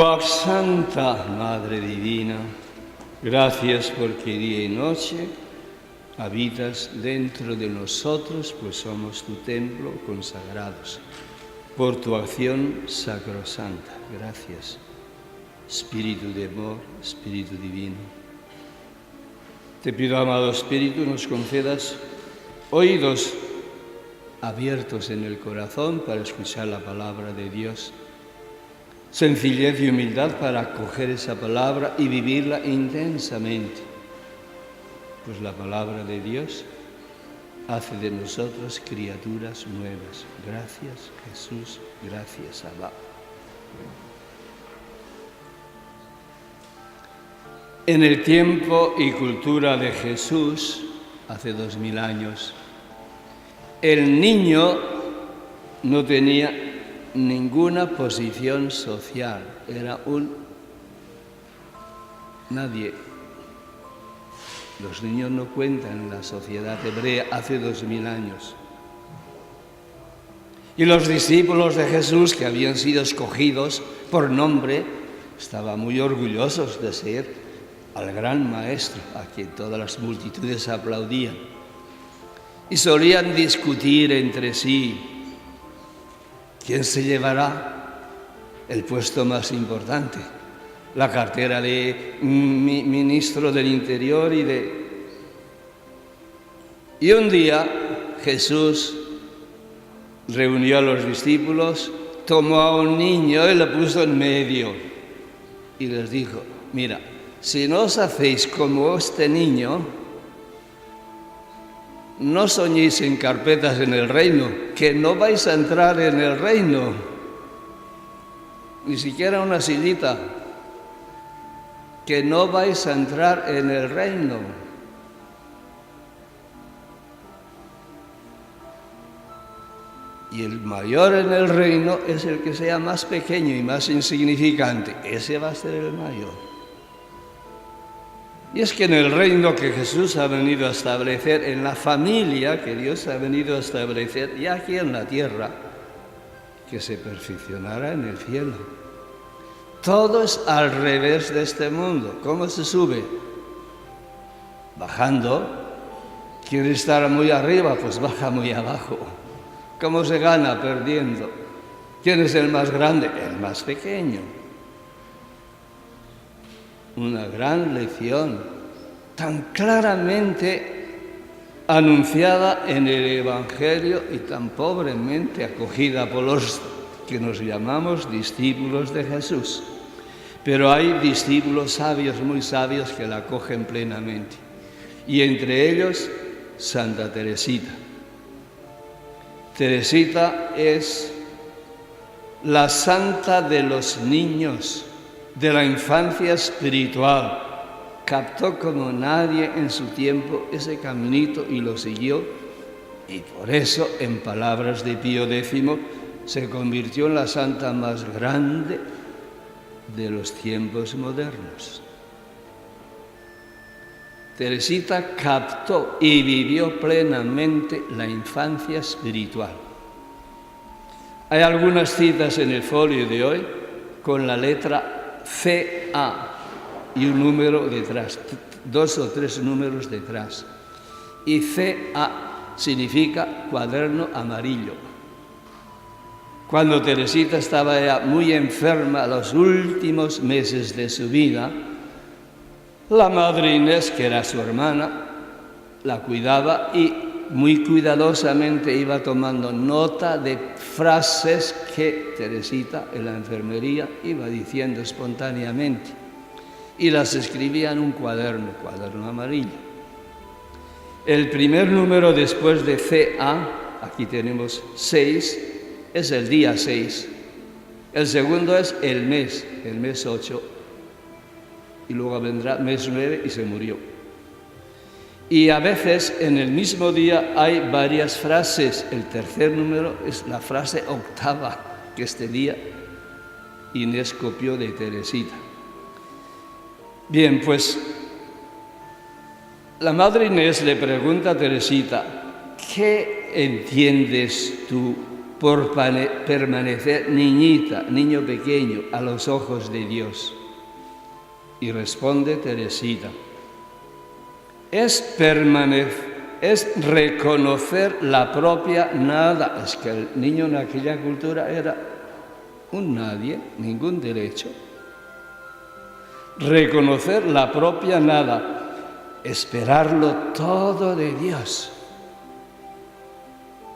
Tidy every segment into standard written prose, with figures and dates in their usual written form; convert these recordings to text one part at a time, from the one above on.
Oh Santa Madre Divina, gracias porque día y noche habitas dentro de nosotros, pues somos tu templo consagrados por tu acción sacrosanta. Gracias, Espíritu de amor, Espíritu divino. Te pido, amado Espíritu, nos concedas oídos abiertos en el corazón para escuchar la palabra de Dios, sencillez y humildad para acoger esa palabra y vivirla intensamente, pues la palabra de Dios hace de nosotros criaturas nuevas. Gracias, Jesús, gracias, Abba. En el tiempo y cultura de Jesús, hace 2000 años, el niño no tenía ninguna posición social, era nadie. Los niños no cuentan en la sociedad hebrea hace 2000 años. Y los discípulos de Jesús, que habían sido escogidos por nombre, estaban muy orgullosos de ser al gran maestro, a quien todas las multitudes aplaudían. Y solían discutir entre sí quién se llevará el puesto más importante, la cartera de ministro del Interior Y un día Jesús reunió a los discípulos, tomó a un niño y lo puso en medio y les dijo: mira, si no os hacéis como este niño, no soñéis en carpetas en el reino, que no vais a entrar en el reino, ni siquiera una sillita, que no vais a entrar en el reino. Y el mayor en el reino es el que sea más pequeño y más insignificante. Ese va a ser el mayor. Y es que en el reino que Jesús ha venido a establecer, en la familia que Dios ha venido a establecer, y aquí en la tierra, que se perfeccionará en el cielo. Todo es al revés de este mundo. ¿Cómo se sube? Bajando. ¿Quiere estar muy arriba? Pues baja muy abajo. ¿Cómo se gana? Perdiendo. ¿Quién es el más grande? El más pequeño. Una gran lección tan claramente anunciada en el Evangelio y tan pobremente acogida por los que nos llamamos discípulos de Jesús. Pero hay discípulos sabios, muy sabios, que la acogen plenamente. Y entre ellos, Santa Teresita. Teresita es la santa de los niños, de la infancia espiritual. Captó como nadie en su tiempo ese caminito y lo siguió. Y por eso, en palabras de Pío X, se convirtió en la santa más grande de los tiempos modernos. Teresita captó y vivió plenamente la infancia espiritual. Hay algunas citas en el folio de hoy con la letra CA y un número detrás, 2 o 3 números detrás. Y CA significa cuaderno amarillo. Cuando Teresita estaba ya muy enferma, los últimos meses de su vida, la madre Inés, que era su hermana, la cuidaba y muy cuidadosamente iba tomando nota de frases que Teresita en la enfermería iba diciendo espontáneamente y las escribía en un cuaderno amarillo. El primer número después de CA, aquí tenemos 6, es el día 6. El segundo es el mes 8. Y luego vendrá mes 9 y se murió. Y a veces en el mismo día hay varias frases. El tercer número es la frase octava que este día Inés copió de Teresita. Bien, pues la madre Inés le pregunta a Teresita: ¿qué entiendes tú por permanecer niño pequeño a los ojos de Dios? Y responde Teresita: es reconocer la propia nada. Es que el niño en aquella cultura era un nadie, ningún derecho. Reconocer la propia nada, esperarlo todo de Dios.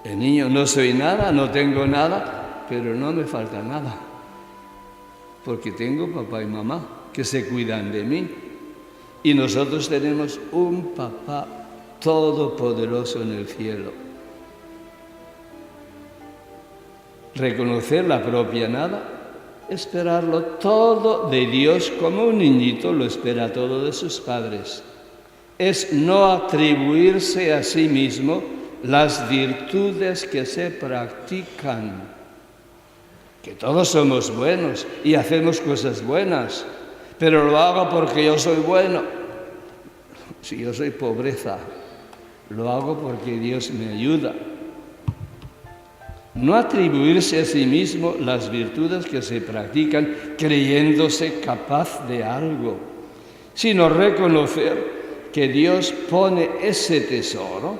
El niño: no soy nada, no tengo nada, pero no me falta nada, porque tengo papá y mamá que se cuidan de mí. Y nosotros tenemos un papá todopoderoso en el cielo. Reconocer la propia nada, esperarlo todo de Dios como un niñito lo espera todo de sus padres. Es no atribuirse a sí mismo las virtudes que se practican. Que todos somos buenos y hacemos cosas buenas, pero lo hago porque yo soy bueno. Si yo soy pobreza, lo hago porque Dios me ayuda. No atribuirse a sí mismo las virtudes que se practican creyéndose capaz de algo, sino reconocer que Dios pone ese tesoro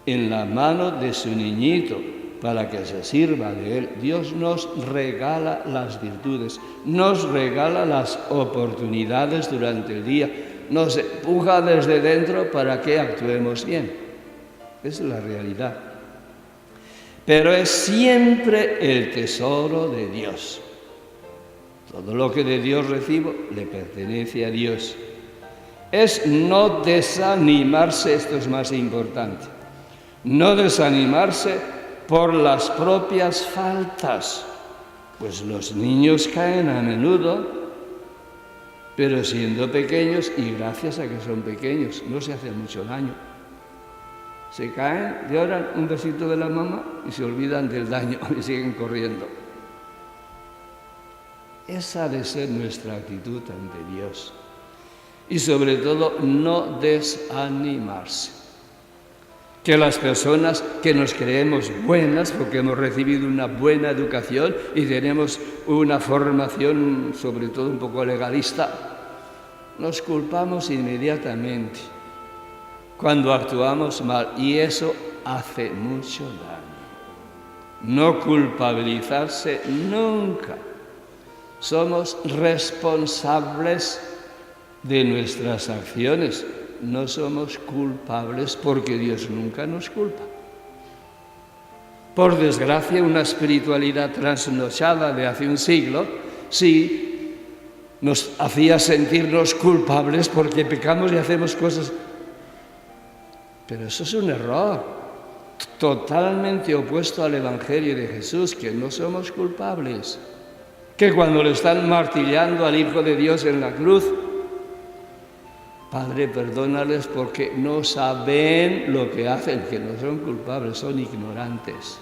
en la mano de su niñito para que se sirva de él. Dios nos regala las virtudes, nos regala las oportunidades durante el día, nos empuja desde dentro para que actuemos bien. Esa es la realidad. Pero es siempre el tesoro de Dios. Todo lo que de Dios recibo le pertenece a Dios. Es no desanimarse, esto es más importante, no desanimarse por las propias faltas, pues los niños caen a menudo, pero siendo pequeños, y gracias a que son pequeños, no se hace mucho daño. Se caen, lloran un besito de la mamá y se olvidan del daño y siguen corriendo. Esa ha de ser nuestra actitud ante Dios. Y sobre todo, no desanimarse. Que las personas que nos creemos buenas, porque hemos recibido una buena educación y tenemos una formación, sobre todo un poco legalista, nos culpamos inmediatamente cuando actuamos mal, y eso hace mucho daño. No culpabilizarse nunca. Somos responsables de nuestras acciones. No somos culpables porque Dios nunca nos culpa. Por desgracia, una espiritualidad trasnochada de hace un siglo sí nos hacía sentirnos culpables porque pecamos y hacemos cosas. Pero eso es un error, totalmente opuesto al Evangelio de Jesús, que no somos culpables. Que cuando le están martillando al Hijo de Dios en la cruz, Padre, perdónales porque no saben lo que hacen, que no son culpables, son ignorantes.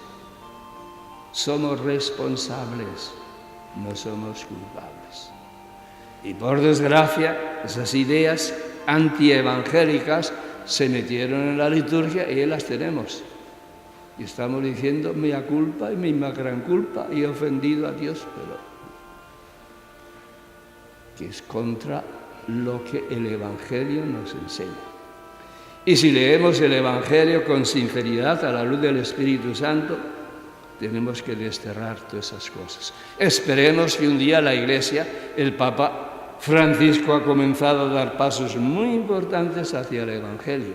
Somos responsables, no somos culpables. Y por desgracia, esas ideas antievangélicas se metieron en la liturgia y las tenemos. Y estamos diciendo mea culpa y mi más gran culpa y he ofendido a Dios, pero que es contra lo que el Evangelio nos enseña. Y si leemos el Evangelio con sinceridad a la luz del Espíritu Santo, tenemos que desterrar todas esas cosas. Esperemos que un día la Iglesia, el Papa Francisco ha comenzado a dar pasos muy importantes hacia el Evangelio,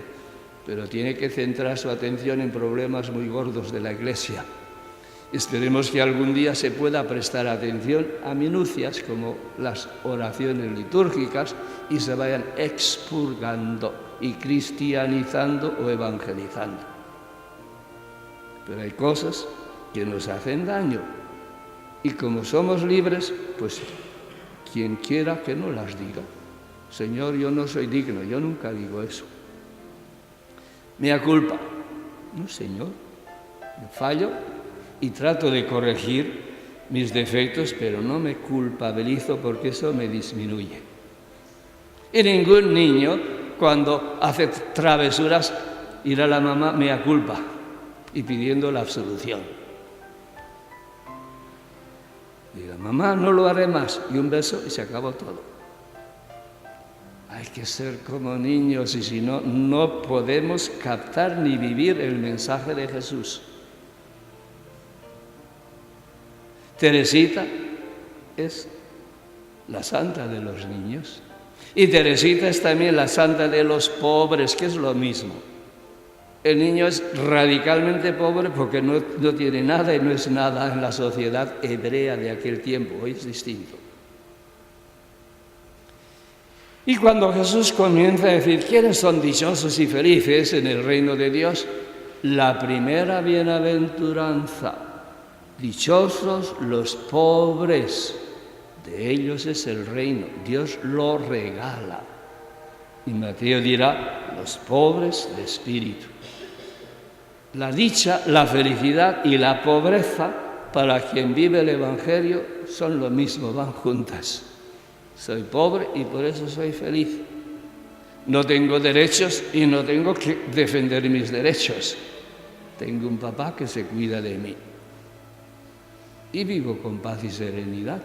pero tiene que centrar su atención en problemas muy gordos de la Iglesia. Esperemos que algún día se pueda prestar atención a minucias como las oraciones litúrgicas y se vayan expurgando y cristianizando o evangelizando. Pero hay cosas que nos hacen daño y como somos libres, pues quien quiera que no las diga. Señor, yo no soy digno, yo nunca digo eso. Mea culpa. No, Señor, me fallo y trato de corregir mis defectos, pero no me culpabilizo porque eso me disminuye. Y ningún niño, cuando hace travesuras, irá a la mamá mea culpa y pidiendo la absolución. Diga, mamá, no lo haré más. Y un beso y se acabó todo. Hay que ser como niños y si no, no podemos captar ni vivir el mensaje de Jesús. Teresita es la santa de los niños. Y Teresita es también la santa de los pobres, que es lo mismo. El niño es radicalmente pobre porque no tiene nada y no es nada en la sociedad hebrea de aquel tiempo. Hoy es distinto. Y cuando Jesús comienza a decir quiénes son dichosos y felices en el reino de Dios, la primera bienaventuranza, dichosos los pobres, de ellos es el reino, Dios lo regala. Y Mateo dirá, los pobres de espíritu. La dicha, la felicidad y la pobreza, para quien vive el Evangelio, son lo mismo, van juntas. Soy pobre y por eso soy feliz. No tengo derechos y no tengo que defender mis derechos. Tengo un papá que se cuida de mí. Y vivo con paz y serenidad.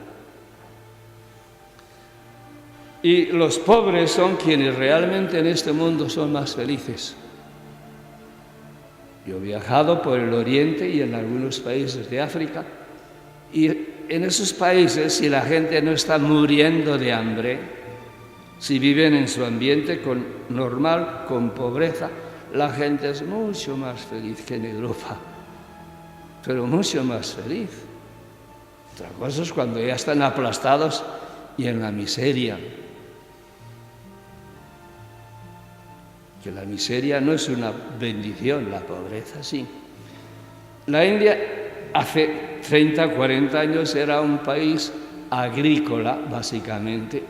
Y los pobres son quienes realmente en este mundo son más felices. Yo he viajado por el Oriente y en algunos países de África, y en esos países, si la gente no está muriendo de hambre, si viven en su ambiente normal, con pobreza, la gente es mucho más feliz que en Europa, pero mucho más feliz. Otra cosa es cuando ya están aplastados y en la miseria. Que la miseria no es una bendición, la pobreza sí. La India hace 30, 40 años era un país agrícola, básicamente,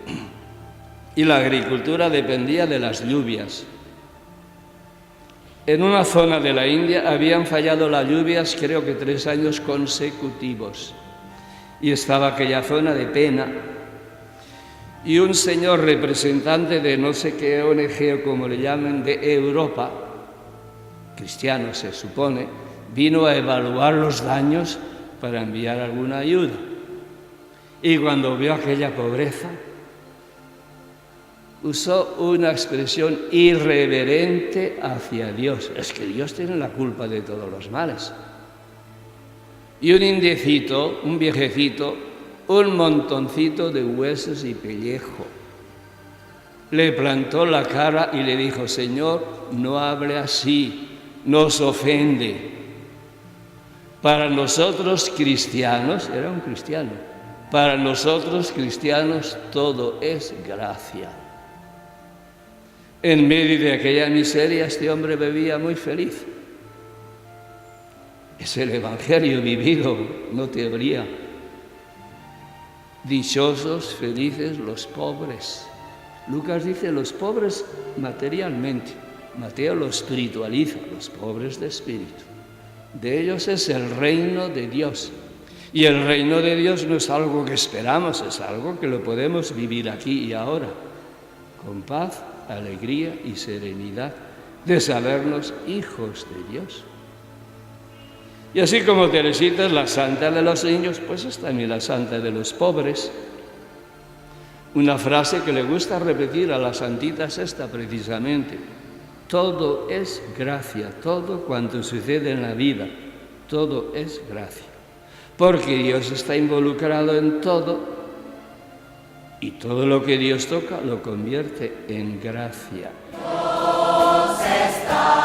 y la agricultura dependía de las lluvias. En una zona de la India habían fallado las lluvias, creo que 3 años consecutivos, y estaba aquella zona de pena. Y un señor representante de no sé qué ONG o como le llamen, de Europa, cristiano se supone, vino a evaluar los daños para enviar alguna ayuda. Y cuando vio aquella pobreza, usó una expresión irreverente hacia Dios. Es que Dios tiene la culpa de todos los males. Y un indiecito, un viejecito, un montoncito de huesos y pellejo, le plantó la cara y le dijo, Señor, no hable así, nos ofende. Para nosotros cristianos, era un cristiano, para nosotros cristianos todo es gracia. En medio de aquella miseria este hombre bebía muy feliz. Es el Evangelio vivido, no teoría. Dichosos, felices los pobres. Lucas dice los pobres materialmente. Mateo lo espiritualiza, los pobres de espíritu. De ellos es el reino de Dios. Y el reino de Dios no es algo que esperamos, es algo que lo podemos vivir aquí y ahora, con paz, alegría y serenidad, de sabernos hijos de Dios. Y así como Teresita es la santa de los niños, pues es también la santa de los pobres. Una frase que le gusta repetir a las santitas esta precisamente. Todo es gracia, todo cuanto sucede en la vida, todo es gracia. Porque Dios está involucrado en todo y todo lo que Dios toca lo convierte en gracia. Dios está